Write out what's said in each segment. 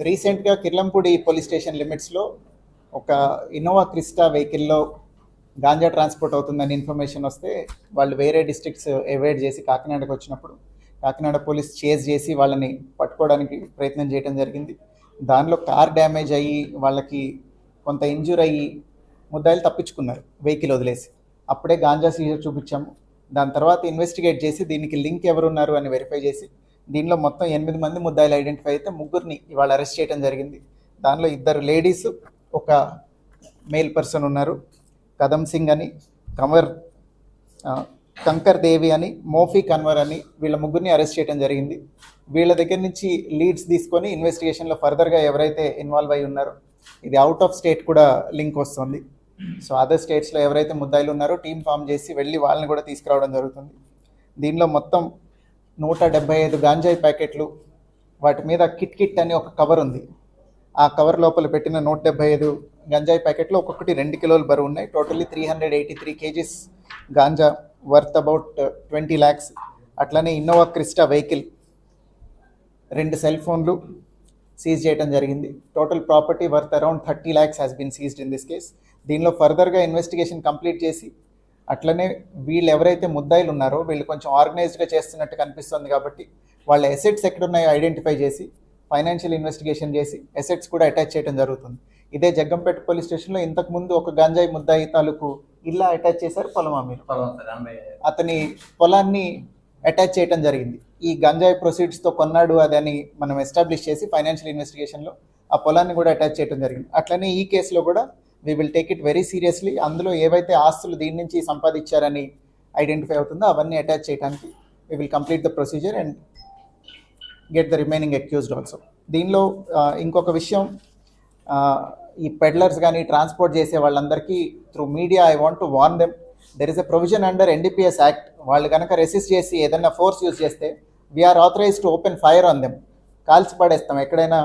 రీసెంట్గా Kirlampudi police station లిమిట్స్లో ఒక ఇన్నోవా క్రిస్టా వెహికల్లో గాంజా ట్రాన్స్పోర్ట్ అవుతుందని ఇన్ఫర్మేషన్ వస్తే వాళ్ళు వేరే డిస్ట్రిక్ట్స్ ఎవాయిడ్ చేసి కాకినాడకు వచ్చినప్పుడు కాకినాడ పోలీస్ చేజ్ చేసి వాళ్ళని పట్టుకోవడానికి ప్రయత్నం చేయడం జరిగింది. దానిలో కార్ డ్యామేజ్ అయ్యి వాళ్ళకి కొంత ఇంజూర్ అయ్యి ముద్దాయిలు తప్పించుకున్నారు వెహికల్ వదిలేసి. అప్పుడే గాంజా సీజర్ చూపించాము. దాని తర్వాత ఇన్వెస్టిగేట్ చేసి దీనికి లింక్ ఎవరున్నారు అని వెరిఫై చేసి దీనిలో మొత్తం 8 మంది ముద్దాయిలు ఐడెంటిఫై అయితే ముగ్గురిని ఇవాళ అరెస్ట్ చేయడం జరిగింది. దానిలో 2 లేడీస్, ఒక మేల్ పర్సన్ ఉన్నారు. కదమ్ సింగ్ అని, కంకర్ దేవి అని, మోఫీ కన్వర్ అని, వీళ్ళ ముగ్గురిని అరెస్ట్ చేయడం జరిగింది. వీళ్ళ దగ్గర నుంచి లీడ్స్ తీసుకొని ఇన్వెస్టిగేషన్లో ఫర్దర్గా ఎవరైతే ఇన్వాల్వ్ అయి ఉన్నారో, ఇది అవుట్ ఆఫ్ స్టేట్ కూడా లింక్ వస్తుంది. సో అదర్ స్టేట్స్లో ఎవరైతే ముద్దాయిలు ఉన్నారో టీం ఫామ్ చేసి వెళ్ళి వాళ్ళని కూడా తీసుకురావడం జరుగుతుంది. దీనిలో మొత్తం 175 గాంజాయి ప్యాకెట్లు, వాటి మీద కిట్ అని ఒక కవర్ ఉంది. ఆ కవర్ లోపల పెట్టిన 175 గంజాయి ప్యాకెట్లు ఒక్కొక్కటి 2 కిలోలు బరువు ఉన్నాయి. Totally 383 kgs ganja worth about 20 lakhs. అట్లనే ఇన్నోవా క్రిస్టా వెహికల్, 2 సెల్ ఫోన్లు సీజ్ చేయడం జరిగింది. Total property worth around 30 lakhs has been seized in this case. దీనిలో ఫర్దర్గా ఇన్వెస్టిగేషన్ కంప్లీట్ చేసి అట్లనే వీళ్ళు ఎవరైతే ముద్దాయిలు ఉన్నారో వీళ్ళు కొంచెం ఆర్గనైజ్డ్గా చేస్తున్నట్టు కనిపిస్తుంది కాబట్టి వాళ్ళ ఎసెట్స్ ఎక్కడున్నాయో ఐడెంటిఫై చేసి ఫైనాన్షియల్ ఇన్వెస్టిగేషన్ చేసి ఎసెట్స్ కూడా అటాచ్ చేయడం జరుగుతుంది. ఇదే జగ్గంపేట పోలీస్ స్టేషన్లో ఇంతకుముందు ఒక గంజాయి ముద్దాయి తాలూకు ఇల్లా అటాచ్ చేశారు, పొలమా మీరు అతని పొలాన్ని అటాచ్ చేయడం జరిగింది. ఈ గంజాయి ప్రొసీడ్స్తో కొన్నాడు అదని మనం ఎస్టాబ్లిష్ చేసి ఫైనాన్షియల్ ఇన్వెస్టిగేషన్లో ఆ పొలాన్ని కూడా అటాచ్ చేయడం జరిగింది. అట్లనే ఈ కేసులో కూడా we will take it very seriously. అందులో ఏవైతే ఆస్తులు దీని నుంచి సంపాదించారని ఐడెంటిఫై అవుతుందో అవన్నీ అటాచ్ చేయడానికి we will complete the procedure and get the remaining accused also. దీనిలో ఇంకొక విషయం, ఈ పెడ్లర్స్ కానీ ట్రాన్స్పోర్ట్ చేసే వాళ్ళందరికీ through media I want to warn them, there is a provision under NDPS act. వాళ్ళు కనుక రెసిస్ట్ చేసి ఏదైనా ఫోర్స్ యూజ్ చేస్తే we're authorize to open fire on them. కాల్చి పడేస్తాం ఎక్కడైనా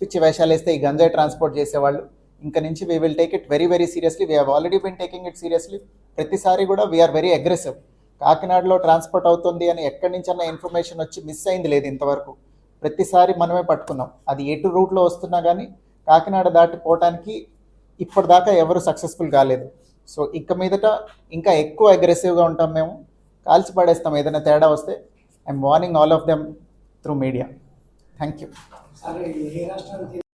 పిచ్చి వేషాలు వేస్తే ఈ గంజాయి ట్రాన్స్పోర్ట్ చేసేవాళ్ళు. ఇంకా నుంచి we will take it very seriously. We have already been taking it seriously. ప్రతిసారి కూడా వీఆర్ వెరీ అగ్రెసివ్. కాకినాడలో ట్రాన్స్పోర్ట్ అవుతుంది అని ఎక్కడి నుంచన్నా ఇన్ఫర్మేషన్ వచ్చి మిస్ అయింది లేదు ఇంతవరకు. ప్రతిసారి మనమే పట్టుకున్నాం. అది ఎటు రూట్లో వస్తున్నా కానీ కాకినాడ దాటిపోవటానికి ఇప్పటిదాకా ఎవరు సక్సెస్ఫుల్ కాలేదు. సో ఇక మీదట ఇంకా ఎక్కువ అగ్రెసివ్గా ఉంటాం మేము, కాల్చి పడేస్తాం ఏదైనా తేడా వస్తే. I'm warning all of them through media. Thank you.